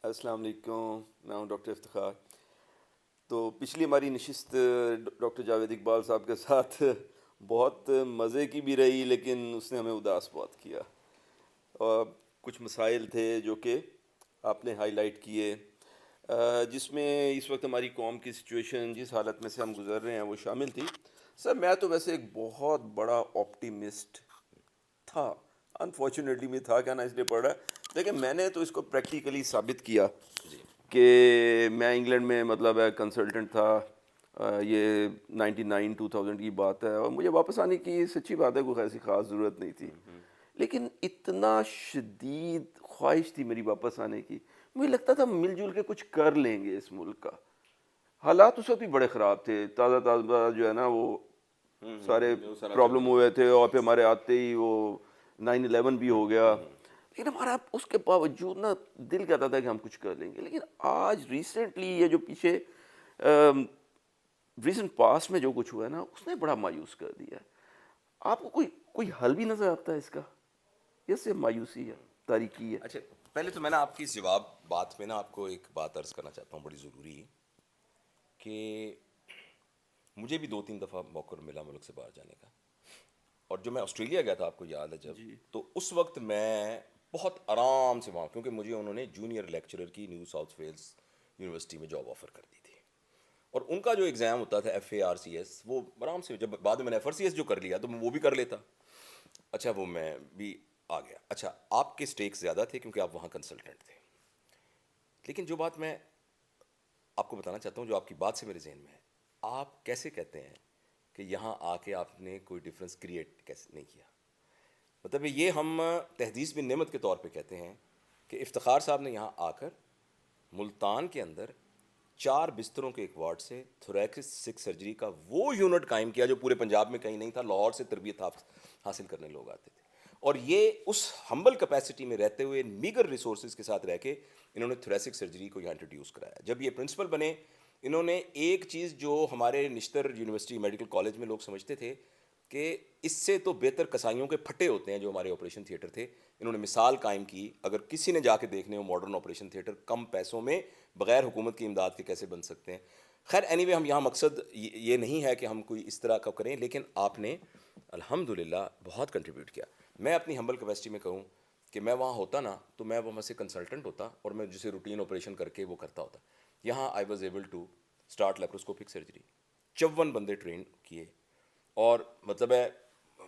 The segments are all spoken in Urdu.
السلام علیکم، میں ہوں ڈاکٹر افتخار. تو پچھلی ہماری نشست ڈاکٹر جاوید اقبال صاحب کے ساتھ بہت مزے کی بھی رہی، لیکن اس نے ہمیں اداس بہت کیا. اور کچھ مسائل تھے جو کہ آپ نے ہائی لائٹ کیے، جس میں اس وقت ہماری قوم کی سچویشن جس حالت میں سے ہم گزر رہے ہیں وہ شامل تھی. سر میں تو ویسے ایک بہت بڑا آپٹیمسٹ تھا، انفارچونیٹلی میں تھا کیا نا اس لیے پڑھ رہا ہے. لیکن میں نے تو اس کو پریکٹیکلی ثابت کیا جی کہ میں انگلینڈ میں مطلب ہے کنسلٹنٹ تھا. یہ 99-2000 کی بات ہے، اور مجھے واپس آنے کی سچی بات ہے کوئی ایسی خاص ضرورت نہیں تھی. لیکن اتنا شدید خواہش تھی میری واپس آنے کی، مجھے لگتا تھا مل جل کے کچھ کر لیں گے اس ملک کا. حالات اس وقت بھی بڑے خراب تھے، تازہ تازہ جو ہے نا وہ سارے جو سارا چل پرابلم رہا ہوئے تھا. تھے، اور پھر ہمارے آتے ہی وہ 9/11 بھی ہو گیا. لیکن ہمارا اس کے باوجود نا دل کہتا تھا کہ ہم کچھ کر لیں گے. لیکن آج ریسنٹلی یہ جو پیچھے ریسنٹ پاس میں جو کچھ ہوا ہے نا، اس نے بڑا مایوس کر دیا ہے. آپ کو کوئی حل بھی نظر آتا ہے اس کا، یا صرف مایوسی ہے، تاریکی ہے؟ اچھا، پہلے تو میں نا آپ کی اس جواب بات میں نا آپ کو ایک بات عرض کرنا چاہتا ہوں بڑی ضروری، کہ مجھے بھی 2-3 دفعہ موقع ملا ملک سے باہر جانے کا. اور جو میں آسٹریلیا گیا تھا، آپ کو یاد ہے جب، جی تو اس وقت میں بہت آرام سے وہاں، کیونکہ مجھے انہوں نے جونیئر لیکچرر کی نیو ساؤتھ ویلز یونیورسٹی میں جاب آفر کر دی تھی. اور ان کا جو ایگزام ہوتا تھا FARCS، وہ آرام سے، جب بعد میں نے FRCS جو کر لیا تو میں وہ بھی کر لیتا. اچھا، وہ میں بھی آ گیا. اچھا، آپ کے سٹیکس زیادہ تھے کیونکہ آپ وہاں کنسلٹنٹ تھے. لیکن جو بات میں آپ کو بتانا چاہتا ہوں، جو آپ کی بات سے میرے ذہن میں ہے، آپ کیسے کہتے ہیں کہ یہاں آ کے آپ نے کوئی ڈفرینس کریٹ کیسے نہیں کیا؟ مطلب یہ ہم تحدیث بن نعمت کے طور پہ کہتے ہیں کہ افتخار صاحب نے یہاں آ کر ملتان کے اندر 4 بستروں کے ایک وارڈ سے تھوریکسک سرجری کا وہ یونٹ قائم کیا جو پورے پنجاب میں کہیں نہیں تھا. لاہور سے تربیت حاصل کرنے لوگ آتے تھے، اور یہ اس ہمبل کیپیسٹی میں رہتے ہوئے، میگر ریسورسز کے ساتھ رہ کے، انہوں نے تھوریسک سرجری کو یہاں انٹروڈیوس کرایا. جب یہ پرنسپل بنے، انہوں نے ایک چیز جو ہمارے نشتر یونیورسٹی میڈیکل کالج میں لوگ سمجھتے تھے کہ اس سے تو بہتر کسائیوں کے پھٹے ہوتے ہیں جو ہمارے آپریشن تھیٹر تھے، انہوں نے مثال قائم کی. اگر کسی نے جا کے دیکھنے ہو ماڈرن آپریشن تھیٹر کم پیسوں میں بغیر حکومت کی امداد کے کیسے بن سکتے ہیں. خیر اینی وے، ہم یہاں مقصد یہ نہیں ہے کہ ہم کوئی اس طرح کا کریں، لیکن آپ نے الحمدللہ بہت کنٹریبیوٹ کیا. میں اپنی ہمبل کیپیسٹی میں کہوں کہ میں وہاں ہوتا نا تو میں وہاں سے کنسلٹنٹ ہوتا، اور میں جسے روٹین آپریشن کر کے وہ کرتا ہوتا. یہاں I was able to start laparoscopic surgery. 54 بندے ٹرین کیے، اور مطلب ہے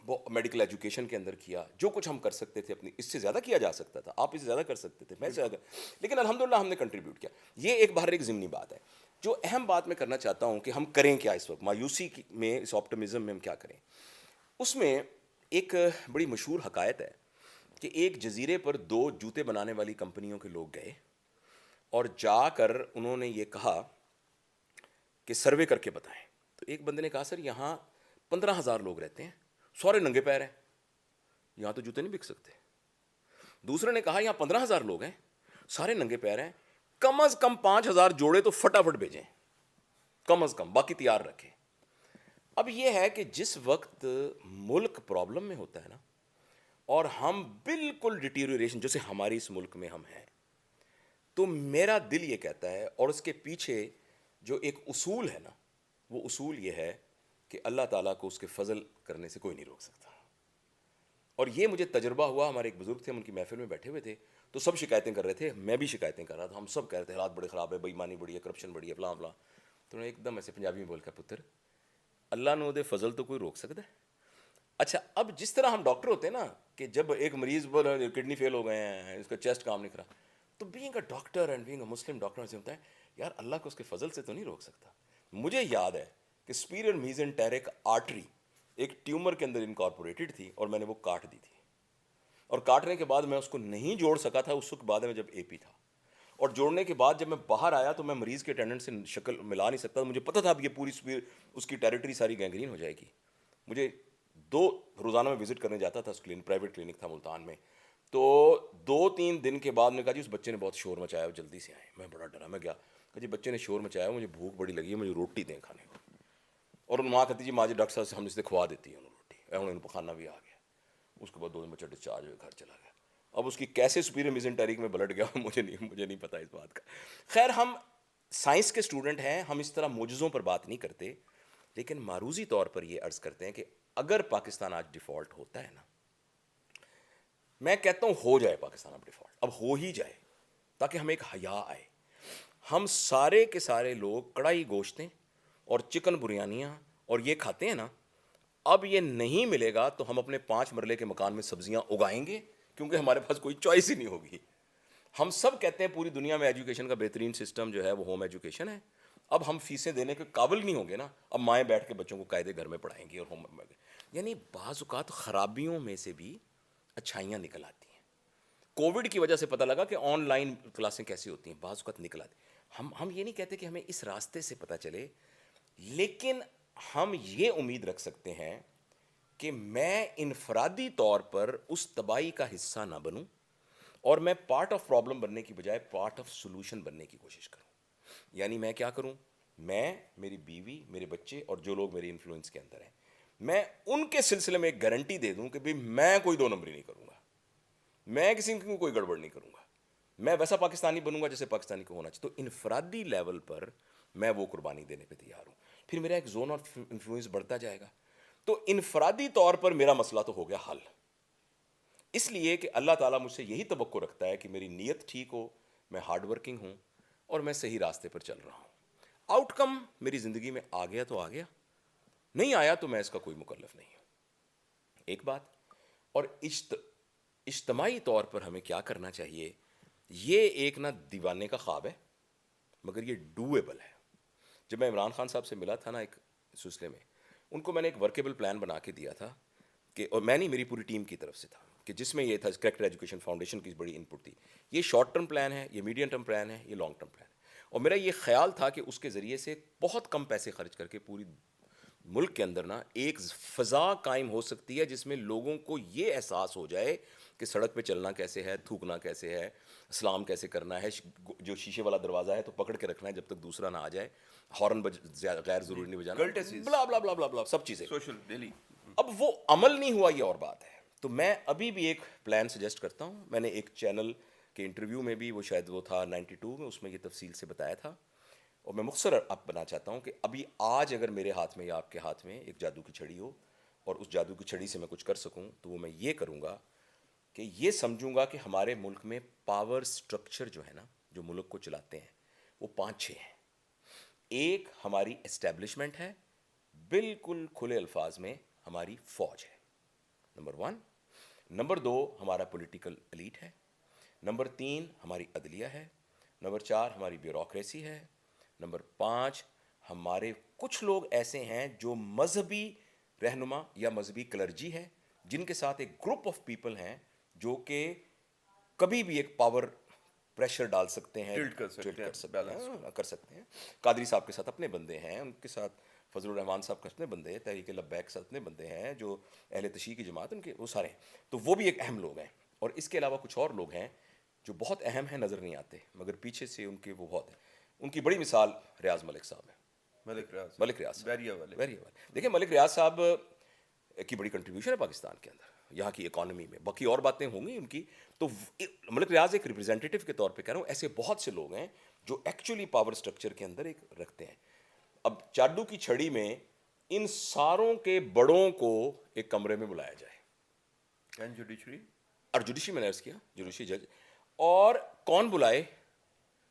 وہ میڈیکل ایجوکیشن کے اندر کیا. جو کچھ ہم کر سکتے تھے اپنی، اس سے زیادہ کیا جا سکتا تھا، آپ اس سے زیادہ کر سکتے تھے، میں سے زیادہ، لیکن الحمدللہ ہم نے کنٹریبیوٹ کیا. یہ ایک باہر ایک ضمنی بات ہے. جو اہم بات میں کرنا چاہتا ہوں کہ ہم کریں کیا اس وقت مایوسی میں، اس آپٹمزم میں ہم کیا کریں. اس میں ایک بڑی مشہور حکایت ہے کہ ایک جزیرے پر 2 جوتے بنانے والی کمپنیوں کے لوگ گئے، اور جا کر انہوں نے یہ کہا کہ سروے کر کے بتائیں. تو ایک بندے نے کہا سر یہاں 15,000 لوگ رہتے ہیں، سارے ننگے پیر ہیں، یہاں تو جوتے نہیں بک سکتے. دوسرے نے کہا یہاں 15,000 لوگ ہیں، سارے ننگے پیر ہیں، کم از کم 5,000 جوڑے تو فٹافٹ بھیجیں، کم از کم، باقی تیار رکھیں. اب یہ ہے کہ جس وقت ملک پرابلم میں ہوتا ہے نا، اور ہم بالکل ڈیٹیریوریشن جیسے ہماری اس ملک میں ہم ہیں، تو میرا دل یہ کہتا ہے، اور اس کے پیچھے جو ایک اصول ہے نا، وہ اصول یہ ہے کہ اللہ تعالیٰ کو اس کے فضل کرنے سے کوئی نہیں روک سکتا. اور یہ مجھے تجربہ ہوا. ہمارے ایک بزرگ تھے، ہم ان کی محفل میں بیٹھے ہوئے تھے، تو سب شکایتیں کر رہے تھے، میں بھی شکایتیں کر رہا تھا. ہم سب کہہ رہے تھے حالات بڑے خراب ہے، بے ایمانی بڑی ہے، کرپشن بڑی ہے، فلاں فلاں. تو انہوں نے ایک دم ایسے پنجابی میں بول کر، پتر اللہ نو دے فضل تو کوئی روک سکتا ہے؟ اچھا، اب جس طرح ہم ڈاکٹر ہوتے ہیں نا، کہ جب ایک مریض بولا کڈنی فیل ہو گئے ہیں، اس کا چیسٹ کام نہیں کرا، تو being a doctor and being a Muslim doctor سے ہوتا ہے یار اللہ کو اس کے فضل سے تو نہیں روک سکتا. مجھے یاد ہے کہ سپیریئر میزنٹیرک آرٹری ایک ٹیومر کے اندر انکارپوریٹڈ تھی، اور میں نے وہ کاٹ دی تھی. اور کاٹنے کے بعد میں اس کو نہیں جوڑ سکا تھا اس وقت، بعد میں جب AP تھا. اور جوڑنے کے بعد جب میں باہر آیا تو میں مریض کے اٹینڈنٹ سے شکل ملا نہیں سکتا. مجھے پتہ تھا اب یہ پوری اس کی ٹیریٹری ساری گینگرین ہو جائے گی. مجھے 2 روزانہ میں وزٹ کرنے جاتا تھا، اس پرائیویٹ کلینک تھا ملتان میں. تو 2-3 دن کے بعد میں کہا جی اس بچے نے بہت شور مچایا، جلدی سے آئیں. میں بڑا ڈرا، میں گیا، کہا جی بچے نے شور مچایا، مجھے بھوک بڑی لگی ہے، مجھے روٹی دیں کھانے کو. اور ان ماں کہتی جی ماں جی ڈاکٹر صاحب سے ہم اس سے کھوا دیتی ہیں انہوں روٹی. انہوں نے پخانا بھی آ گیا. اس کے بعد 2 دن بچہ ڈسچارج ہوئے، گھر چلا گیا. اب اس کی کیسے سپیریئر میزنٹریک میں پلٹ گیا مجھے نہیں پتا اس بات کا. خیر ہم سائنس کے اسٹوڈنٹ ہیں, ہم اس طرح معجزوں پر بات نہیں کرتے, لیکن معروضی طور پر یہ عرض کرتے ہیں کہ اگر پاکستان آج ڈیفالٹ ہوتا ہے نا, میں کہتا ہوں ہو جائے پاکستان اب ڈیفالٹ, اب ہو ہی جائے تاکہ ہمیں ایک حیا آئے. ہم سارے کے سارے لوگ کڑھائی گوشتیں اور چکن بریانیاں اور یہ کھاتے ہیں نا, اب یہ نہیں ملے گا تو ہم اپنے 5 مرلے کے مکان میں سبزیاں اگائیں گے, کیونکہ ہمارے پاس کوئی چوائس ہی نہیں ہوگی. ہم سب کہتے ہیں پوری دنیا میں ایجوکیشن کا بہترین سسٹم جو ہے وہ ہوم ایجوکیشن ہے. اب ہم فیسیں دینے کے قابل نہیں ہوں گے نا, اب مائیں بیٹھ کے بچوں کو قاعدے گھر میں پڑھائیں گی اور ہوم, یعنی بعض اوقات خرابیوں میں سے بھی اچھائیاں نکل آتی ہیں. کووڈ کی وجہ سے پتہ لگا کہ آن لائن کلاسیں کیسی ہوتی ہیں, بعض اوقات نکل آتی. ہم یہ نہیں کہتے کہ ہمیں اس راستے سے پتہ چلے, لیکن ہم یہ امید رکھ سکتے ہیں کہ میں انفرادی طور پر اس تباہی کا حصہ نہ بنوں, اور میں پارٹ آف پرابلم بننے کی بجائے پارٹ آف سولوشن بننے کی کوشش کروں. یعنی میں کیا کروں, میں, میری بیوی, میرے بچے اور جو لوگ میرے انفلوئنس کے اندر ہیں, میں ان کے سلسلے میں ایک گارنٹی دے دوں کہ بھئی میں کوئی 2 نمبری نہیں کروں گا, میں کسی کی کوئی گڑبڑ نہیں کروں گا, میں ویسا پاکستانی بنوں گا جیسے پاکستانی کو ہونا چاہیے. تو انفرادی لیول پر میں وہ قربانی دینے پہ تیار ہوں. پھر میرا ایک زون آف انفلوئنس بڑھتا جائے گا. تو انفرادی طور پر میرا مسئلہ تو ہو گیا حل, اس لیے کہ اللہ تعالیٰ مجھ سے یہی توقع رکھتا ہے کہ میری نیت ٹھیک ہو, میں ہارڈ ورکنگ ہوں اور میں صحیح راستے پر چل رہا ہوں. آؤٹ کم میری زندگی میں آ گیا تو آ گیا, نہیں آیا تو میں اس کا کوئی مکلف نہیں ہوں. ایک بات اور اجتماعی طور پر ہمیں کیا کرنا چاہیے, یہ ایک نہ دیوانے کا خواب ہے مگر یہ ڈویبل ہے. جب میں عمران خان صاحب سے ملا تھا نا ایک سلسلے میں, ان کو میں نے ایک ورکیبل پلان بنا کے دیا تھا کہ, اور میں نہیں, میری پوری ٹیم کی طرف سے تھا, کہ جس میں یہ تھا کریکٹر ایجوکیشن فاؤنڈیشن کی بڑی ان پٹ تھی. یہ شارٹ ٹرم پلان ہے, یہ میڈیم ٹرم پلان ہے, یہ لانگ ٹرم پلان ہے. اور میرا یہ خیال تھا کہ اس کے ذریعے سے بہت کم پیسے خرچ کر کے پوری ملک کے اندر نا ایک فضا قائم ہو سکتی ہے جس میں لوگوں کو یہ احساس ہو جائے کہ سڑک پہ چلنا کیسے ہے, تھوکنا کیسے ہے, اسلام کیسے کرنا ہے, جو شیشے والا دروازہ ہے تو پکڑ کے رکھنا ہے جب تک دوسرا نہ آ جائے, ہارن غیر ضروری نہیں بجانا, بلا بلا بلا بلا بلا سب چیزیں سوشل ڈیلی. اب وہ عمل نہیں ہوا, یہ اور بات ہے. تو میں ابھی بھی ایک پلان سجیسٹ کرتا ہوں. میں نے ایک چینل کے انٹرویو میں بھی, وہ شاید وہ تھا 92 میں, اس میں یہ تفصیل سے بتایا تھا, اور میں مختصر اب بنا چاہتا ہوں کہ ابھی آج اگر میرے ہاتھ میں یا آپ کے ہاتھ میں ایک جادو کی چھڑی ہو اور اس جادو کی چھڑی سے میں کچھ کر سکوں, تو وہ میں یہ کروں گا کہ یہ سمجھوں گا کہ ہمارے ملک میں پاور سٹرکچر جو ہے نا, جو ملک کو چلاتے ہیں, وہ 5-6 ہیں. ایک ہماری اسٹیبلشمنٹ ہے, بالکل کھلے الفاظ میں ہماری فوج ہے, نمبر 1. نمبر 2 ہمارا پولیٹیکل ایلیٹ ہے. نمبر 3 ہماری عدلیہ ہے. نمبر 4 ہماری بیوروکریسی ہے. نمبر 5 ہمارے کچھ لوگ ایسے ہیں جو مذہبی رہنما یا مذہبی کلرجی ہے, جن کے ساتھ ایک گروپ آف پیپل ہیں جو کہ کبھی بھی ایک پاور پریشر ڈال سکتے ہیں, ٹلٹ کر سکتے ہیں. قادری صاحب کے ساتھ اپنے بندے ہیں, ان کے ساتھ فضل الرحمان صاحب کے اپنے بندے ہیں, تحریک لبیک کے ساتھ اپنے بندے ہیں, جو اہل تشیع کی جماعت ان کے وہ سارے ہیں. تو وہ بھی ایک اہم لوگ ہیں. اور اس کے علاوہ کچھ اور لوگ ہیں جو بہت اہم ہیں, نظر نہیں آتے مگر پیچھے سے ان کے وہ بہت ہیں. ان کی بڑی مثال ریاض ملک صاحب ہیں. ملک ریاض بیریا والے. دیکھیں ملک ریاض صاحب کی بڑی کنٹریبیوشن ہے پاکستان کے اندر, یہاں کی اکانومی میں. باقی اور باتیں ہوں گی ان کی, تو ملک ریاض ایک ریپرزینٹیٹو کے طور پہ کہہ رہا ہوں. ایسے بہت سے لوگ ہیں جو ایکچولی پاور سٹرکچر کے اندر ایک رکھتے ہیں. اب جادو کی چھڑی میں ان ساروں کے بڑوں کو ایک کمرے میں بلایا جائے, اینڈ جوڈیشری, اور جوڈیشری میں نے عرض کیا, جوڈیشری جج, اور کون بلائے,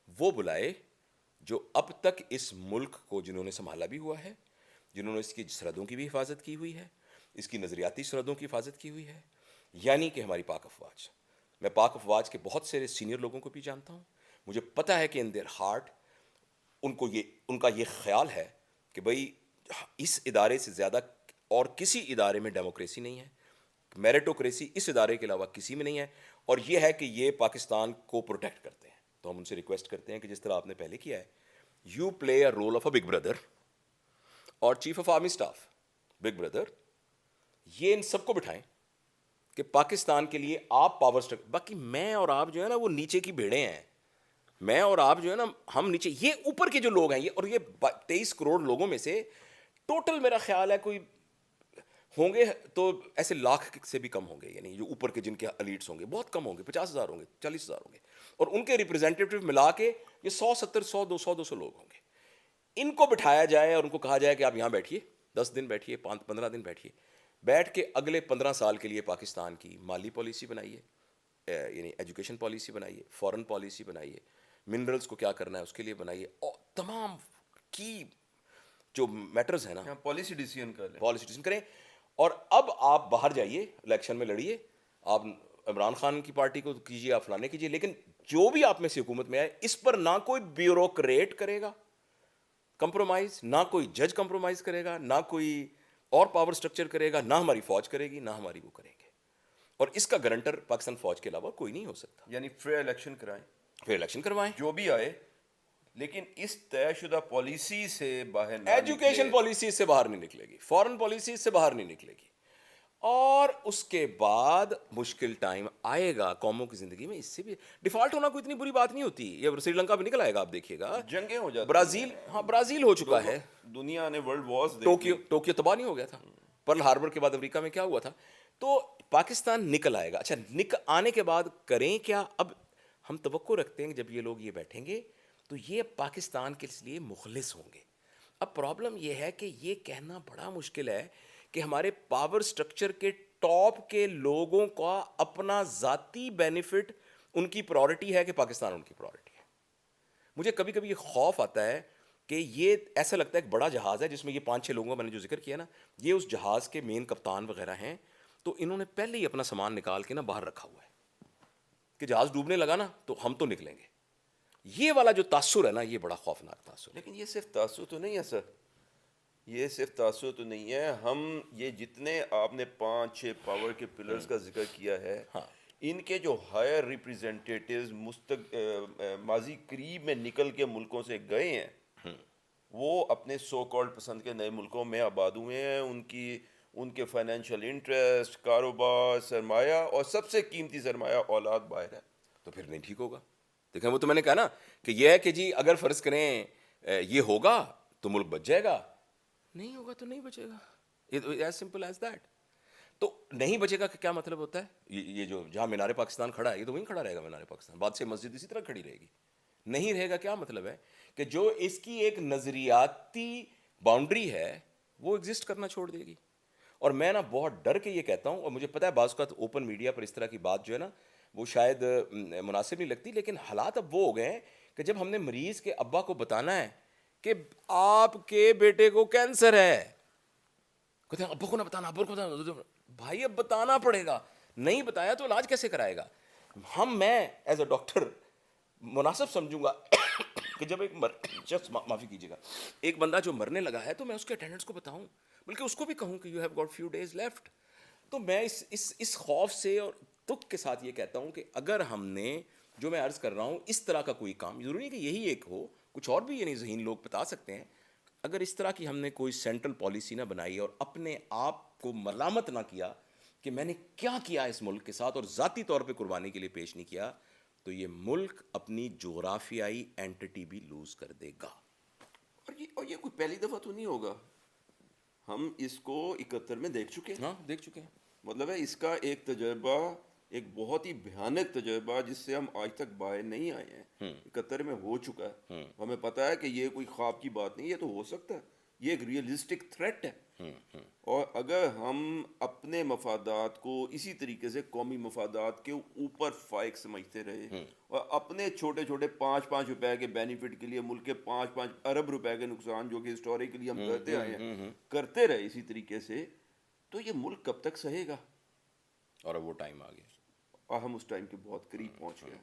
وہ بلائے جو اب تک اس ملک کو جنہوں نے سنبھالا بھی ہوا ہے, جنہوں نے اس کی سرحدوں کی بھی حفاظت کی ہوئی ہے, اس کی نظریاتی سرحدوں کی حفاظت کی ہوئی ہے, یعنی کہ ہماری پاک افواج. میں پاک افواج کے بہت سے سینئر لوگوں کو بھی جانتا ہوں. مجھے پتہ ہے کہ ان دیر ہارٹ ان کا یہ خیال ہے کہ بھئی اس ادارے سے زیادہ اور کسی ادارے میں ڈیموکریسی نہیں ہے, میریٹوکریسی اس ادارے کے علاوہ کسی میں نہیں ہے, اور یہ ہے کہ یہ پاکستان کو پروٹیکٹ کرتے ہیں. تو ہم ان سے ریکویسٹ کرتے ہیں کہ جس طرح آپ نے پہلے کیا ہے, you play a role of a big brother, اور chief of army staff big brother, یہ ان سب کو بٹھائیں کہ پاکستان کے لیے آپ پاور سٹرکچر. باقی میں اور آپ جو ہے نا وہ نیچے کی بھیڑیں ہیں, میں اور آپ جو ہے نا ہم نیچے, یہ اوپر کے جو لوگ ہیں, یہ اور یہ 23 کروڑ لوگوں میں سے ٹوٹل میرا خیال ہے کوئی ہوں گے تو ایسے لاکھ سے بھی کم ہوں گے, یعنی جو اوپر کے جن کے الیٹس ہوں گے بہت کم ہوں گے, 50,000 ہوں گے, 40,000 ہوں گے, اور ان کے ریپرزینٹیو ملا کے یہ 100 200 لوگ ہوں گے. ان کو بٹھایا جائے اور ان کو کہا جائے کہ آپ یہاں بیٹھیے, 10 دن بیٹھیے, 15 دن بیٹھیے, بیٹھ کے اگلے 15 سال کے لیے پاکستان کی مالی پالیسی بنائیے, یعنی ایجوکیشن پالیسی بنائیے, فارن پالیسی بنائیے, منرلس کو کیا کرنا ہے اس کے لیے بنائیے, اور تمام کی جو میٹرز ہیں نا پالیسی ڈیسیژن کر لیں, پالیسی ڈیسیژن کریں. اور اب آپ باہر جائیے, الیکشن میں لڑیے, آپ عمران خان کی پارٹی کو کیجیے, آپ فلانے کیجیے, لیکن جو بھی آپ میں سے حکومت میں آئے اس پر نہ کوئی بیوروکریٹ کرے گا کمپرومائز, نہ کوئی جج کمپرومائز کرے گا, نہ کوئی اور پاور سٹرکچر کرے گا, نہ ہماری فوج کرے گی, نہ ہماری وہ کریں گے. اور اس کا گارنٹر پاکستان فوج کے علاوہ کوئی نہیں ہو سکتا. یعنی فیئر الیکشن کرائیں, پھر الیکشن کروائیں, جو بھی آئے, لیکن اس طے شدہ پالیسی سے باہر نہ ایجوکیشن نکلے. پالیسی اس سے باہر نہیں نکلے گی, فارن پالیسی اس سے باہر نہیں نکلے گی, اور اس کے بعد مشکل ٹائم آئے گا قوموں کی زندگی میں. اس سے بھی ڈیفالٹ ہونا کوئی اتنی بری بات نہیں ہوتی, یہ سری لنکا بھی نکل آئے گا, آپ دیکھیے گا, جنگیں ہو جاتی برازیل, ہاں برازیل ہو چکا ہے, دنیا نے ورلڈ وارز ٹوکیو تباہ نہیں ہو گیا تھا, پرل ہاربر کے بعد امریکہ میں کیا ہوا تھا. تو پاکستان نکل آئے گا. اچھا آنے کے بعد کریں کیا؟ اب ہم توقع رکھتے ہیں کہ جب یہ لوگ یہ بیٹھیں گے تو یہ پاکستان کے لیے مخلص ہوں گے. اب پرابلم یہ ہے کہ یہ کہنا بڑا مشکل ہے کہ ہمارے پاور سٹرکچر کے ٹاپ کے لوگوں کا اپنا ذاتی بینیفٹ ان کی پرائورٹی ہے کہ پاکستان ان کی پرائورٹی ہے. مجھے کبھی کبھی یہ خوف آتا ہے کہ یہ ایسا لگتا ہے ایک بڑا جہاز ہے جس میں یہ 5-6 لوگوں کا میں نے جو ذکر کیا نا, یہ اس جہاز کے مین کپتان وغیرہ ہیں, تو انہوں نے پہلے ہی اپنا سامان نکال کے نا باہر رکھا ہوا ہے کہ جہاز ڈوبنے لگا نا تو ہم تو نکلیں گے. یہ والا جو تاثر ہے نا, یہ بڑا خوفناک تاثر ہے. لیکن یہ صرف تاثر تو نہیں ہے سر, یہ صرف تاثر تو نہیں ہے. ہم یہ جتنے آپ نے 5-6 پاور کے پلرز کا ذکر کیا ہے, ان کے جو ہائر ریپریزنٹیٹیوز ماضی قریب میں نکل کے ملکوں سے گئے ہیں, وہ اپنے سو کالڈ پسند کے نئے ملکوں میں آباد ہوئے ہیں. ان کے فائنینشیل انٹرسٹ, کاروبار, سرمایہ, اور سب سے قیمتی سرمایہ اولاد باہر ہے. تو پھر نہیں ٹھیک ہوگا. دیکھیں وہ تو میں نے کہا نا کہ یہ ہے کہ جی اگر فرض کریں یہ ہوگا تو ملک بچ جائے گا, نہیں ہوگا تو نہیں بچے گا, ایز سمپل ایز دیٹ. تو نہیں بچے گا کہ کیا مطلب ہوتا ہے؟ یہ جو جہاں مینار پاکستان کھڑا ہے یہ تو وہیں کھڑا رہے گا مینار پاکستان, بعد سے مسجد اسی طرح کھڑی رہے گی. نہیں رہے گا کیا مطلب ہے کہ جو اس کی ایک نظریاتی باؤنڈری ہے وہ ایگزسٹ کرنا چھوڑ دے گی. اور میں نا بہت ڈر کے یہ کہتا ہوں, اور مجھے پتہ ہے بعض اوقات اوپن میڈیا پر اس طرح کی بات جو ہے نا وہ شاید مناسب نہیں لگتی, لیکن حالات اب وہ ہو گئے ہیں کہ جب ہم نے مریض کے ابا کو بتانا ہے کہ آپ کے بیٹے کو کینسر ہے, کہتے ہیں ابا کو نہ بتانا, ابا کو بتانا. بھائی اب بتانا پڑے گا, نہیں بتایا تو علاج کیسے کرائے گا؟ میں ایز اے ڈاکٹر مناسب سمجھوں گا کہ جب ایک شخص, معافی کیجیے گا, ایک بندہ جو مرنے لگا ہے تو میں اس کے اٹینڈنٹس کو بتاؤں, بلکہ اس کو بھی کہوں کہ you have got few days left. تو میں اس خوف سے اور دکھ کے ساتھ یہ کہتا ہوں کہ اگر ہم نے, جو میں عرض کر رہا ہوں, اس طرح کا کوئی کام, ضروری نہیں کہ یہی ایک ہو, کچھ اور بھی یعنی ذہین لوگ بتا سکتے ہیں, اگر اس طرح کی ہم نے کوئی سینٹرل پالیسی نہ بنائی اور اپنے آپ کو ملامت نہ کیا کہ میں نے کیا کیا اس ملک کے ساتھ اور ذاتی طور پہ قربانی کے لیے پیش نہیں کیا, تو یہ ملک اپنی جغرافیائی اینٹی بھی لوز کر دے گا. اور یہ کوئی پہلی دفعہ تو نہیں ہوگا, ہم اس کو 71 میں دیکھ چکے ہیں. ہاں دیکھ چکے ہیں. مطلب ہے اس کا ایک تجربہ, ایک بہت ہی بھیانک تجربہ جس سے ہم آج تک باہر نہیں آئے ہیں, 71 میں ہو چکا ہے. ہمیں پتہ ہے کہ یہ کوئی خواب کی بات نہیں, یہ تو ہو سکتا ہے, یہ ایک ریئلسٹک تھریٹ ہے. اور اگر ہم اپنے مفادات کو اسی طریقے سے قومی مفادات کے اوپر فائق سمجھتے رہے اور اپنے چھوٹے چھوٹے 5-5 روپے کے بینیفٹ کے لیے ملک کے 5-5 ارب روپے کے نقصان جو کہ ہسٹوریکلی ہم کرتے آئے ہیں کرتے رہے اسی طریقے سے, تو یہ ملک کب تک سہے گا؟ اور اب وہ ٹائم آ گیا اور ہم اس ٹائم کے بہت قریب پہنچ گئے.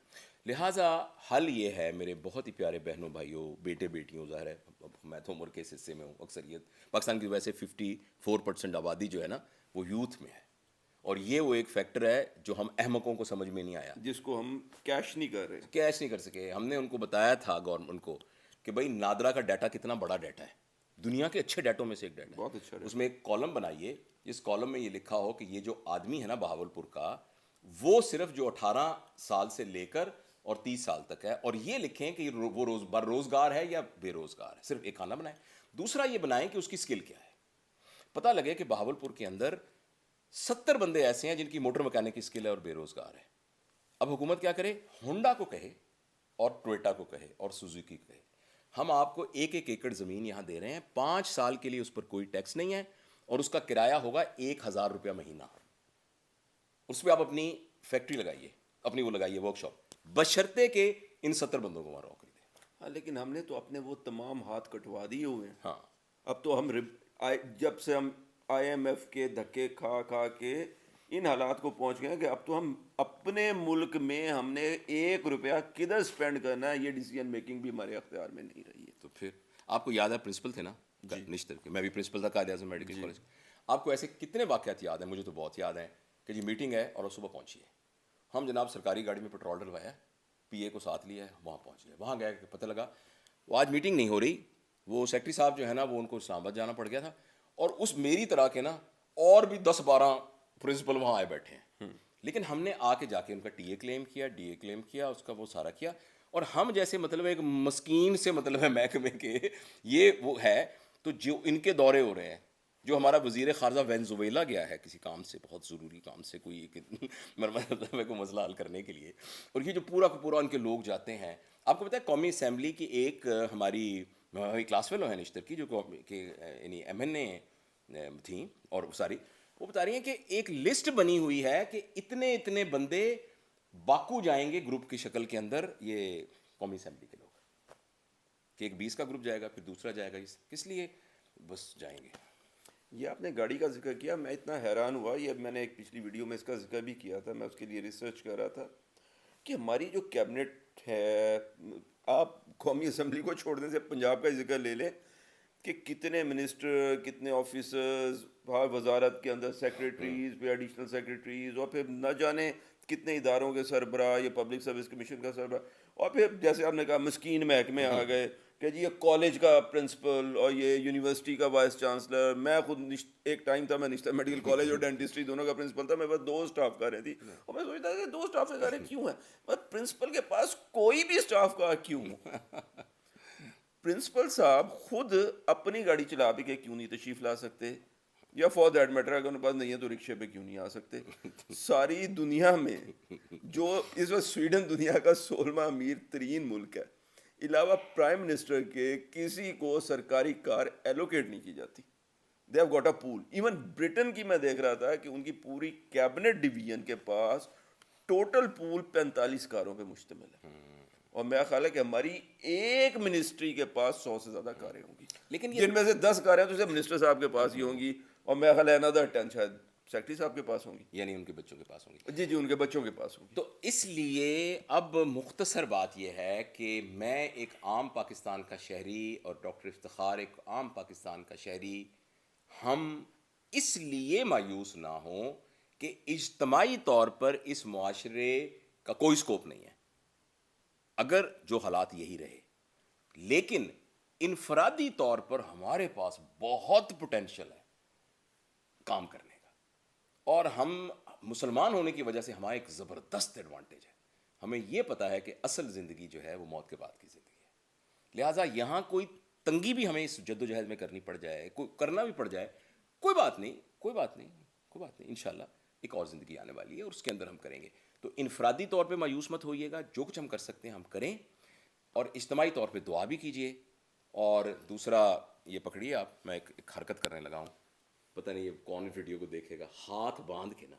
لہٰذا حل یہ ہے میرے بہت ہی پیارے بہنوں بھائیوں, بیٹے بیٹیوں, ظاہر ہے میں تو عمر کے اس حصے میں ہوں, اکثریت پاکستان کی ویسے 54% آبادی جو ہے نا وہ یوتھ میں ہے, اور یہ وہ ایک فیکٹر ہے جو ہم احمقوں کو سمجھ میں نہیں آیا, جس کو ہم کیش نہیں کر رہے, کیش نہیں کر سکے. ہم نے ان کو بتایا تھا گورنمنٹ کو کہ بھائی نادرا کا ڈیٹا کتنا بڑا ڈیٹا ہے, دنیا کے اچھے ڈیٹوں میں سے ایک ڈیٹا ہے, بہت اچھا. اس میں ایک کالم بنائیے, اس کالم میں یہ لکھا ہو کہ یہ جو آدمی ہے نا بہاولپور کا, وہ صرف جو 18 سال سے لے کر اور 30 سال تک ہے, اور یہ لکھیں کہ وہ بر روزگار ہے یا بے روزگار ہے, صرف ایک خانہ بنائیں. دوسرا یہ بنائیں کہ اس کی اسکل کیا ہے. پتہ لگے کہ بہاولپور کے اندر 70 بندے ایسے ہیں جن کی موٹر مکینک کی اسکل ہے اور بے روزگار ہے. اب حکومت کیا کرے؟ ہونڈا کو کہے اور ٹویٹا کو کہے اور سوزوکی کو کہے ہم آپ کو 1 ایکڑ زمین یہاں دے رہے ہیں, 5 سال کے لیے اس پر کوئی ٹیکس نہیں ہے اور اس کا کرایہ ہوگا 1000 روپیہ مہینہ. اس پہ آپ اپنی فیکٹری لگائیے, اپنی وہ لگائیے ورک شاپ, بشرطے کہ ان 70 بندوں کو وہاں نوکری دیں. ہاں لیکن ہم نے تو اپنے وہ تمام ہاتھ کٹوا دیے ہوئے ہیں. ہاں اب تو ہم جب سے ہم IMF کے دھکے کھا کھا کے ان حالات کو پہنچ گئے ہیں کہ اب تو ہم اپنے ملک میں ہم نے 1 روپیہ کدھر سپینڈ کرنا ہے یہ ڈیسیجن میکنگ بھی ہمارے اختیار میں نہیں رہی ہے. تو پھر آپ کو یاد ہے پرنسپل تھے نا نشتر کے, میں بھی پرنسپل تھا قائد اعظم میڈیکل کالج. آپ کو ایسے کتنے واقعات یاد ہیں؟ مجھے تو بہت یاد ہیں کہ جی میٹنگ ہے اور صبح پہنچیے. ہم جناب سرکاری گاڑی میں پیٹرول ڈلوایا, PA کو ساتھ لیا ہے, وہاں پہنچ گئے. وہاں گئے کہ پتہ لگا وہ آج میٹنگ نہیں ہو رہی, وہ سیکٹری صاحب جو ہے نا وہ ان کو اسلام آباد جانا پڑ گیا تھا, اور اس میری طرح کے نا اور بھی 10-12 پرنسپل وہاں آئے بیٹھے ہیں. لیکن ہم نے آ کے جا کے ان کا TA کلیم کیا, DA کلیم کیا, اس کا وہ سارا کیا, اور ہم جیسے مطلب ایک مسکین سے مطلب ہے محکمے کے یہ وہ ہے. تو جو ان کے دورے ہو رہے ہیں, جو ہمارا وزیر خارجہ وینزویلا گیا ہے کسی کام سے, بہت ضروری کام سے, کوئی مطلب کو مسئلہ حل کرنے کے لیے, اور یہ جو پورا کا پورا ان کے لوگ جاتے ہیں. آپ کو پتہ ہے قومی اسمبلی کی ایک ہماری کلاس فیلو ہے نشتر کی, جو کہ یعنی MNA تھیں, اور ساری وہ بتا رہی ہیں کہ ایک لسٹ بنی ہوئی ہے کہ اتنے اتنے بندے باکو جائیں گے گروپ کی شکل کے اندر, یہ قومی اسمبلی کے لوگ, کہ ایک 20 کا گروپ جائے گا, پھر دوسرا جائے گا. کس لیے؟ بس جائیں گے. یہ آپ نے گاڑی کا ذکر کیا, میں اتنا حیران ہوا, یہ میں نے ایک پچھلی ویڈیو میں اس کا ذکر بھی کیا تھا, میں اس کے لیے ریسرچ کر رہا تھا کہ ہماری جو کیبنٹ ہے, آپ قومی اسمبلی کو چھوڑنے سے پنجاب کا ذکر لے لیں کہ کتنے منسٹر, کتنے آفیسرز, وزارت کے اندر سیکریٹریز, پھر ایڈیشنل سیکریٹریز, اور پھر نہ جانے کتنے اداروں کے سربراہ, یہ پبلک سروس کمیشن کا سربراہ, اور پھر جیسے آپ نے کہا مسکین محکمے آ گئے کہ جی یہ کالج کا پرنسپل اور یہ یونیورسٹی کا وائس چانسلر. میں خود ایک ٹائم تھا میں نشتر میڈیکل کالج اور ڈینٹسٹری دونوں کا پرنسپل تھا, میرے پاس 2 اسٹاف کاریں تھی, اور میں سوچتا تھا کہ 2 اسٹاف کاریں کیوں ہیں, بس پرنسپل کے پاس کوئی بھی اسٹاف کار کیوں ہو؟ پرنسپل صاحب خود اپنی گاڑی چلا بھی کے کیوں نہیں تشریف لا سکتے, یا فار دیٹ میٹر اگر ان کے پاس نہیں ہے تو رکشے پہ کیوں نہیں آ سکتے؟ ساری دنیا میں جو اس وقت سویڈن دنیا کا 16واں امیر ترین ملک ہے, علاوہ پرائم منسٹر کے کسی کو سرکاری کار ایلوکیٹ نہیں کی جاتی. They have got a pool. Evan Burton کی میں دیکھ رہا تھا کہ ان کی پوری کیبنٹ ڈویژن کے پاس ٹوٹل پول 45 کاروں پہ مشتمل ہے, اور میرا خیال ہے کہ ہماری ایک منسٹری کے پاس 100 سے زیادہ کاریں ہوں گی, لیکن جن میں سے 10 کاریں تو صرف منسٹر صاحب کے پاس ہی ہوں گی, اور میرا خیال ہے another 10 شاید سیکرٹری صاحب کے پاس ہوں گی, یعنی ان کے بچوں کے پاس ہوں گی. جی ان کے بچوں کے پاس ہوں گی. تو اس لیے اب مختصر بات یہ ہے کہ میں ایک عام پاکستان کا شہری اور ڈاکٹر افتخار ایک عام پاکستان کا شہری, ہم اس لیے مایوس نہ ہوں کہ اجتماعی طور پر اس معاشرے کا کوئی سکوپ نہیں ہے اگر جو حالات یہی رہے, لیکن انفرادی طور پر ہمارے پاس بہت پوٹینشیل ہے کام کرنے کا, اور ہم مسلمان ہونے کی وجہ سے ہمارا ایک زبردست ایڈوانٹیج ہے. ہمیں یہ پتہ ہے کہ اصل زندگی جو ہے وہ موت کے بعد کی زندگی ہے, لہٰذا یہاں کوئی تنگی بھی ہمیں اس جد و جہد میں کرنی پڑ جائے, کوئی کرنا بھی پڑ جائے, کوئی بات نہیں, کوئی بات نہیں, کوئی بات نہیں, انشاءاللہ ایک اور زندگی آنے والی ہے اور اس کے اندر ہم کریں گے. تو انفرادی طور پہ مایوس مت ہوئیے گا, جو کچھ ہم کر سکتے ہیں ہم کریں, اور اجتماعی طور پہ دعا بھی کیجیے. اور دوسرا یہ پکڑیے آپ, میں ایک حرکت کرنے لگا ہوں, پتہ نہیں یہ کون ویڈیو کو دیکھے گا, ہاتھ باندھ کے نا,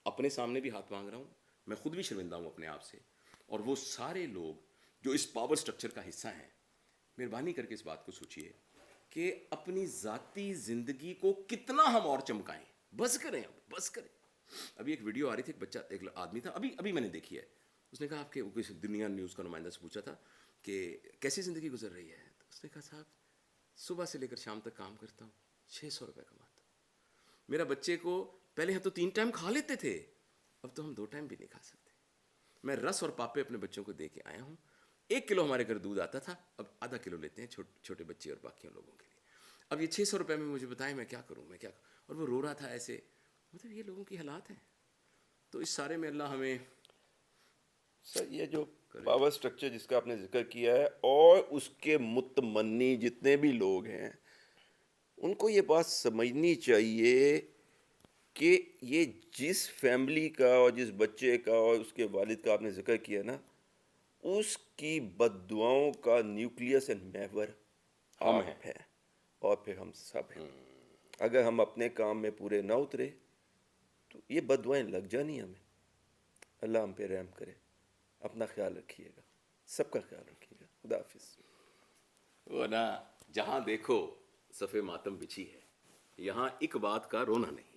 اپنے سامنے بھی ہاتھ باندھ رہا ہوں, میں خود بھی شرمندہ ہوں اپنے آپ سے, اور وہ سارے لوگ جو اس پاور سٹرکچر کا حصہ ہیں, مہربانی کر کے اس بات کو سوچئے کہ اپنی ذاتی زندگی کو کتنا ہم اور چمکائیں. بس کریں, اب بس کریں. ابھی ایک ویڈیو آ رہی تھی, ایک بچہ, ایک آدمی تھا, ابھی میں نے دیکھی ہے, اس نے کہا آپ کے دنیا نیوز کا نمائندہ سے پوچھا تھا کہ کیسی زندگی گزر رہی ہے, تو اس نے کہا صاحب صبح سے لے کر شام تک کام کرتا ہوں, 600 روپے کماتا ہوں. میرا بچے کو پہلے ہم تو 3 ٹائم کھا لیتے تھے, اب تو ہم 2 ٹائم بھی نہیں کھا سکتے. میں رس اور پاپے اپنے بچوں کو دے کے آیا ہوں. 1 کلو ہمارے گھر دودھ آتا تھا, اب آدھا کلو لیتے ہیں چھوٹے بچے اور باقیوں لوگوں کے لیے. اب یہ 600 روپے میں مجھے بتائیں میں کیا کروں, اور وہ رو رہا تھا ایسے, مطلب یہ لوگوں کی حالات ہیں. تو اس سارے میں اللہ ہمیں سر یہ جو پاور سٹرکچر جس کا آپ نے ذکر کیا ہے اور اس کے متمنی جتنے بھی لوگ ہیں, ان کو یہ بات سمجھنی چاہیے کہ یہ جس فیملی کا اور جس بچے کا اور اس کے والد کا آپ نے ذکر کیا نا، اس کی بد دعاؤں کا نیوکلیس اینڈ محور ہم آپ ہیں۔ ہیں اور پھر ہم سب ہیں. اگر ہم اپنے کام میں پورے نہ اترے تو یہ بد دعائیں لگ جانی ہمیں. اللہ ہم پہ رحم کرے. اپنا خیال رکھیے گا، سب کا خیال رکھیے گا. خدا حافظ. وہ نا جہاں دیکھو صف ماتم بچھی ہے، یہاں ایک بات کا رونا نہیں.